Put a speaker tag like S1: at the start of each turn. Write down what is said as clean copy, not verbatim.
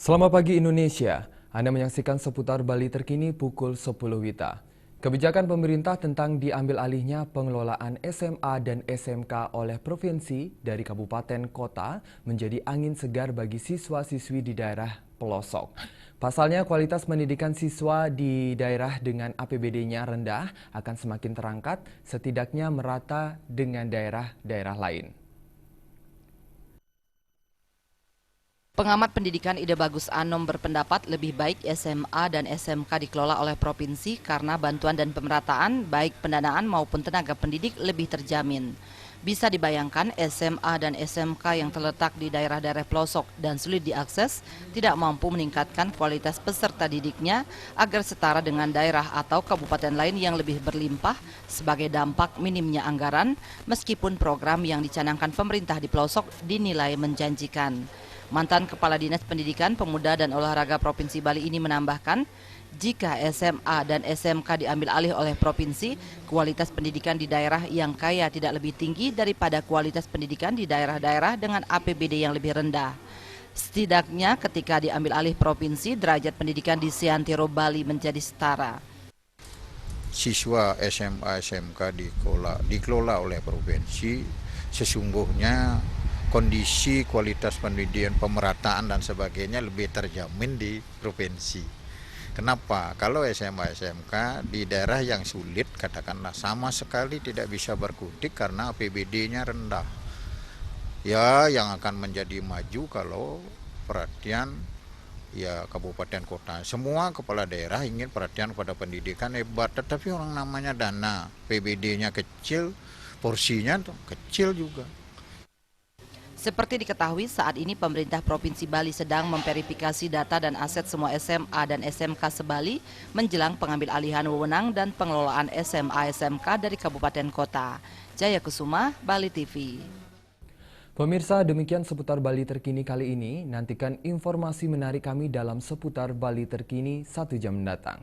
S1: Selamat pagi Indonesia, Anda menyaksikan seputar Bali terkini pukul 10 WITA. Kebijakan pemerintah tentang diambil alihnya pengelolaan SMA dan SMK oleh provinsi dari kabupaten kota menjadi angin segar bagi siswa-siswi di daerah pelosok. Pasalnya kualitas pendidikan siswa di daerah dengan APBD-nya rendah akan semakin terangkat, setidaknya merata dengan daerah-daerah lain.
S2: Pengamat pendidikan Ide Bagus Anom berpendapat lebih baik SMA dan SMK dikelola oleh provinsi karena bantuan dan pemerataan baik pendanaan maupun tenaga pendidik lebih terjamin. Bisa dibayangkan SMA dan SMK yang terletak di daerah-daerah pelosok dan sulit diakses tidak mampu meningkatkan kualitas peserta didiknya agar setara dengan daerah atau kabupaten lain yang lebih berlimpah sebagai dampak minimnya anggaran meskipun program yang dicanangkan pemerintah di pelosok dinilai menjanjikan. Mantan Kepala Dinas Pendidikan, Pemuda dan Olahraga Provinsi Bali ini menambahkan, jika SMA dan SMK diambil alih oleh provinsi, kualitas pendidikan di daerah yang kaya tidak lebih tinggi daripada kualitas pendidikan di daerah-daerah dengan APBD yang lebih rendah. Setidaknya ketika diambil alih provinsi, derajat pendidikan di seantero Bali menjadi setara.
S3: Siswa SMA SMK dikelola oleh provinsi, sesungguhnya kondisi kualitas pendidikan, pemerataan dan sebagainya lebih terjamin di provinsi. Kenapa? Kalau SMA SMK di daerah yang sulit, katakanlah sama sekali tidak bisa berkutik karena APBD-nya rendah. Ya, yang akan menjadi maju kalau perhatian ya kabupaten kota. Semua kepala daerah ingin perhatian pada pendidikan hebat, tetapi orang namanya dana, PBD-nya kecil, porsinya tuh kecil juga.
S2: Seperti diketahui, saat ini pemerintah Provinsi Bali sedang memverifikasi data dan aset semua SMA dan SMK se-Bali menjelang pengambil alihan wewenang dan pengelolaan SMA SMK dari kabupaten kota. Jaya Kusuma, Bali TV.
S1: Pemirsa, demikian seputar Bali terkini kali ini. Nantikan informasi menarik kami dalam seputar Bali terkini 1 jam mendatang.